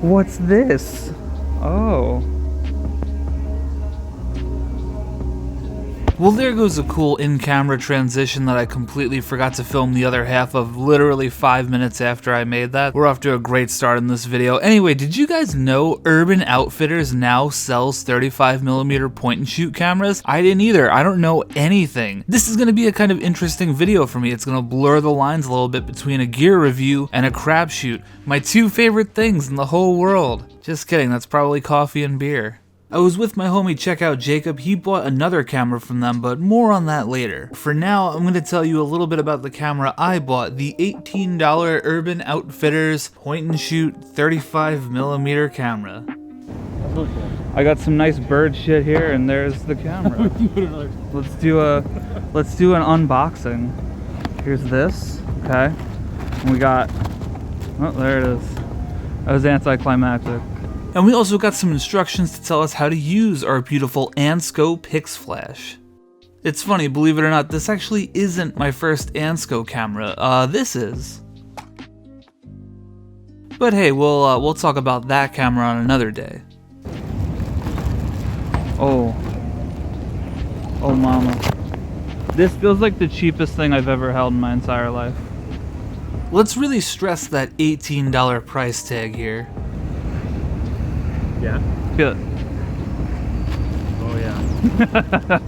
What's this? Oh. Well, there goes a cool in-camera transition that I completely forgot to film the other half of literally 5 minutes after I made that. We're off to a great start in this video. Anyway, did you guys know Urban Outfitters now sells 35mm point-and-shoot cameras? I didn't either. I don't know anything. This is going to be a kind of interesting video for me. It's going to blur the lines a little bit between a gear review and a crapshoot. My two favorite things in the whole world. Just kidding, that's probably coffee and beer. I was with my homie Checkout Jacob. He bought another camera from them, but more on that later. For now, I'm going to tell you a little bit about the camera I bought, the $18 Urban Outfitters point-and-shoot 35mm camera. I got some nice bird shit here, and there's the camera. Let's do an unboxing. Here's this, okay? And we got, oh, there it is. That was anticlimactic. And we also got some instructions to tell us how to use our beautiful Ansco Pix Flash. It's funny, believe it or not, this actually isn't my first Ansco camera. This is. But hey, we'll talk about that camera on another day. Oh mama. This feels like the cheapest thing I've ever held in my entire life. Let's really stress that $18 price tag here. Yeah. Feel it. Oh yeah.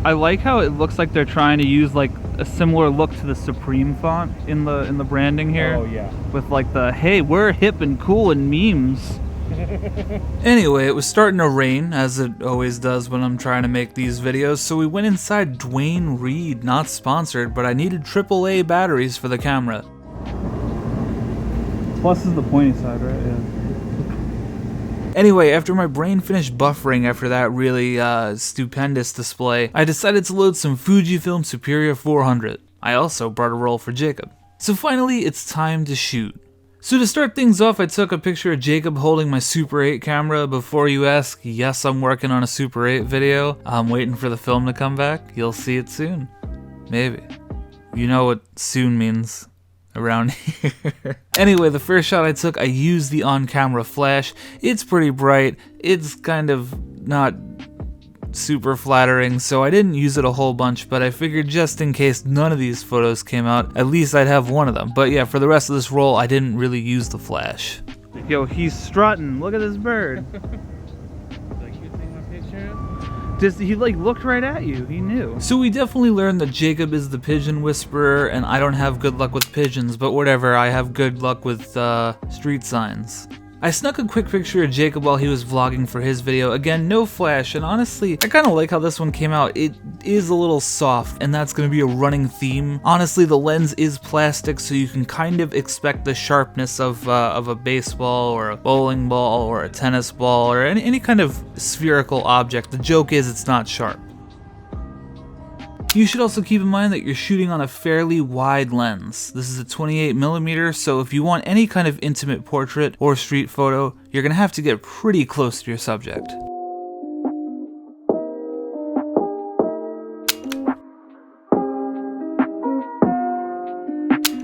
I like how it looks like they're trying to use like a similar look to the Supreme font in the branding here. Oh yeah. With like the hey, we're hip and cool and memes. Anyway, it was starting to rain, as it always does when I'm trying to make these videos, so we went inside Dwayne Reed, not sponsored, but I needed AAA batteries for the camera. Plus is the pointy side, right? Yeah. Anyway, after my brain finished buffering after that really stupendous display, I decided to load some Fujifilm Superior 400. I also brought a roll for Jacob. So finally, it's time to shoot. So to start things off, I took a picture of Jacob holding my Super 8 camera. Before you ask, yes, I'm working on a Super 8 video. I'm waiting for the film to come back. You'll see it soon. Maybe. You know what soon means around here. Anyway, the first shot I took, I used the on-camera flash. It's pretty bright. It's kind of not super flattering, so I didn't use it a whole bunch, but I figured just in case none of these photos came out, at least I'd have one of them. But yeah, for the rest of this roll, I didn't really use the flash. Yo, he's strutting. Look at this bird. Like you take my picture? Just, he like looked right at you. He knew. So we definitely learned that Jacob is the pigeon whisperer, and I don't have good luck with pigeons, but whatever. I have good luck with street signs. I snuck a quick picture of Jacob while he was vlogging for his video. Again, no flash, and honestly, I kind of like how this one came out. It is a little soft, and that's going to be a running theme. Honestly, the lens is plastic, so you can kind of expect the sharpness of a baseball or a bowling ball or a tennis ball or any kind of spherical object. The joke is it's not sharp. You should also keep in mind that you're shooting on a fairly wide lens. This is a 28mm, so if you want any kind of intimate portrait or street photo, you're gonna have to get pretty close to your subject.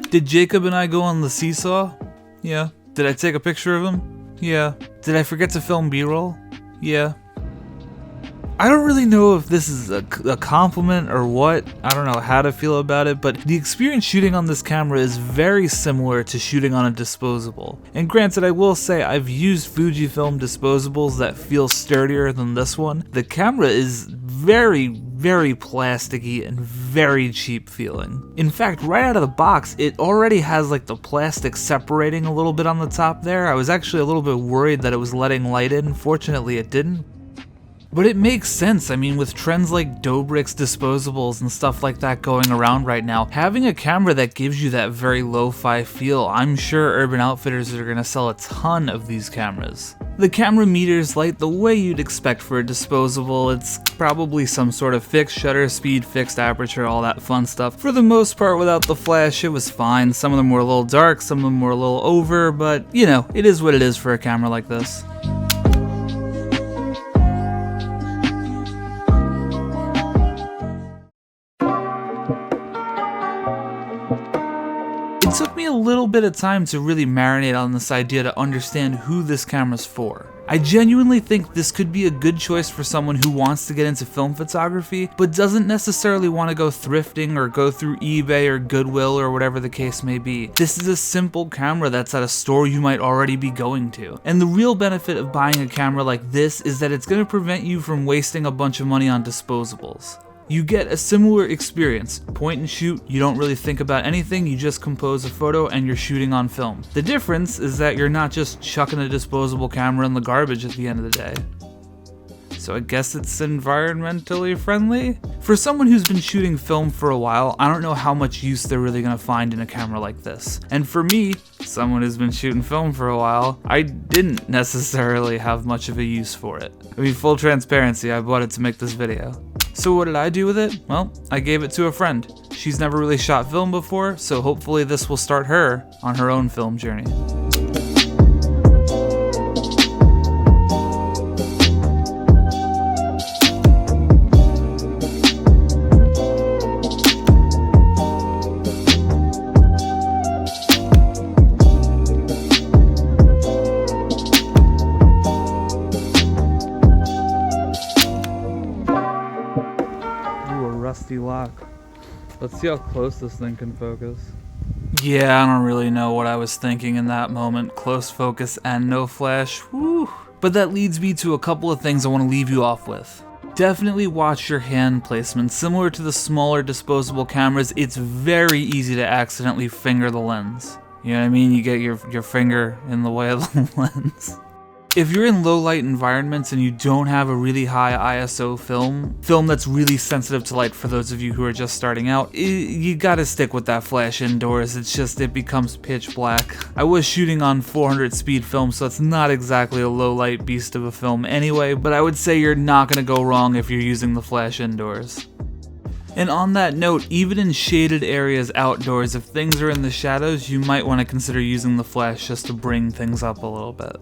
Did Jacob and I go on the seesaw? Yeah. Did I take a picture of him? Yeah. Did I forget to film B-roll? Yeah. I don't really know if this is a compliment or what. I don't know how to feel about it, but the experience shooting on this camera is very similar to shooting on a disposable. And granted, I will say I've used Fujifilm disposables that feel sturdier than this one. The camera is very, very plasticky and very cheap feeling. In fact, right out of the box, it already has like the plastic separating a little bit on the top there. I was actually a little bit worried that it was letting light in. Fortunately, it didn't. But it makes sense. I mean, with trends like Dobrik's disposables and stuff like that going around right now, having a camera that gives you that very lo-fi feel, I'm sure Urban Outfitters are going to sell a ton of these cameras. The camera meter's light the way you'd expect for a disposable. It's probably some sort of fixed shutter speed, fixed aperture, all that fun stuff. For the most part, without the flash, it was fine. Some of them were a little dark, some of them were a little over, but you know, it is what it is for a camera like this. It took me a little bit of time to really marinate on this idea to understand who this camera's for. I genuinely think this could be a good choice for someone who wants to get into film photography, but doesn't necessarily want to go thrifting or go through eBay or Goodwill or whatever the case may be. This is a simple camera that's at a store you might already be going to. And the real benefit of buying a camera like this is that it's going to prevent you from wasting a bunch of money on disposables. You get a similar experience. Point and shoot, you don't really think about anything, you just compose a photo and you're shooting on film. The difference is that you're not just chucking a disposable camera in the garbage at the end of the day. So I guess it's environmentally friendly? For someone who's been shooting film for a while, I don't know how much use they're really gonna find in a camera like this. And for me, someone who's been shooting film for a while, I didn't necessarily have much of a use for it. I mean, full transparency, I bought it to make this video. So what did I do with it? Well, I gave it to a friend. She's never really shot film before, so hopefully this will start her on her own film journey. Rusty lock. Let's see how close this thing can focus. Yeah, I don't really know what I was thinking in that moment. Close focus and no flash. Whew. But that leads me to a couple of things I want to leave you off with. Definitely watch your hand placement. Similar to the smaller disposable cameras, it's very easy to accidentally finger the lens. You know what I mean? You get your finger in the way of the lens. If you're in low light environments and you don't have a really high ISO film that's really sensitive to light for those of you who are just starting out, you gotta stick with that flash indoors. It's just, it becomes pitch black. I was shooting on 400 speed film, so it's not exactly a low light beast of a film anyway, but I would say you're not gonna go wrong if you're using the flash indoors. And on that note, even in shaded areas outdoors, if things are in the shadows, you might want to consider using the flash just to bring things up a little bit.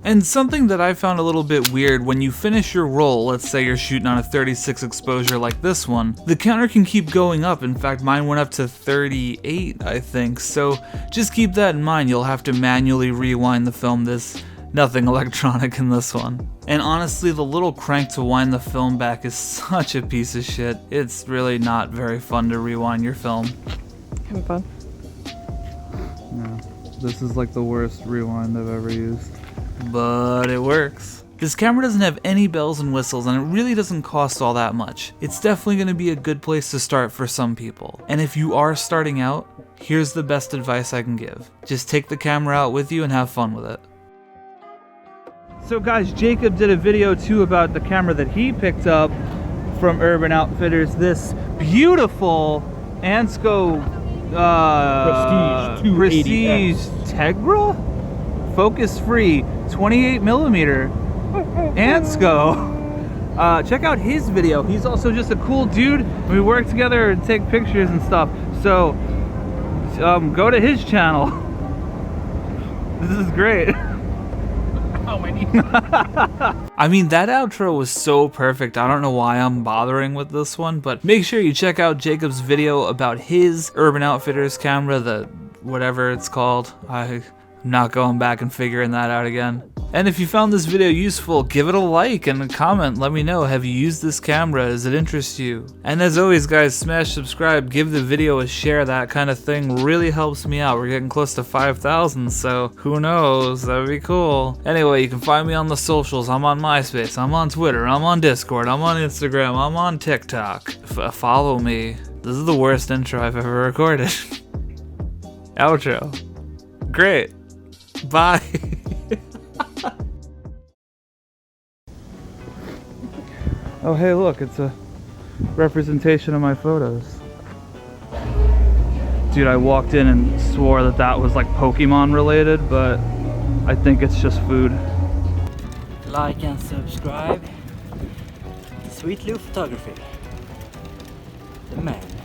And something that I found a little bit weird, when you finish your roll, let's say you're shooting on a 36 exposure like this one, the counter can keep going up. In fact, mine went up to 38, I think. So just keep that in mind. You'll have to manually rewind the film. There's nothing electronic in this one. And honestly, the little crank to wind the film back is such a piece of shit. It's really not very fun to rewind your film. Kind of fun. No, this is like the worst rewind I've ever used. But it works. This camera doesn't have any bells and whistles, and it really doesn't cost all that much. It's definitely going to be a good place to start for some people. And if you are starting out, here's the best advice I can give. Just take the camera out with you and have fun with it. So guys, Jacob did a video too about the camera that he picked up from Urban Outfitters. This beautiful Ansco Prestige Tegra? Focus free 28mm Ansco. Check out his video. He's also just a cool dude. We work together and take pictures and stuff. So go to his channel. This is great. Oh, my knee. I mean, that outro was so perfect. I don't know why I'm bothering with this one, but make sure you check out Jacob's video about his Urban Outfitters camera, the whatever it's called. I'm not going back and figuring that out again. And if you found this video useful, give it a like and a comment. Let me know, have you used this camera? Does it interest you? And as always guys, smash subscribe, give the video a share. That kind of thing really helps me out. We're getting close to 5,000, so who knows? That would be cool. Anyway, you can find me on the socials. I'm on MySpace, I'm on Twitter, I'm on Discord, I'm on Instagram, I'm on TikTok. Follow me. This is the worst intro I've ever recorded. Outro. Great. Bye. Oh hey, look, it's a representation of my photos. Dude, I walked in and swore that that was like Pokemon related, but I think it's just food. like and subscribe. Sweet Lou Photography. The man.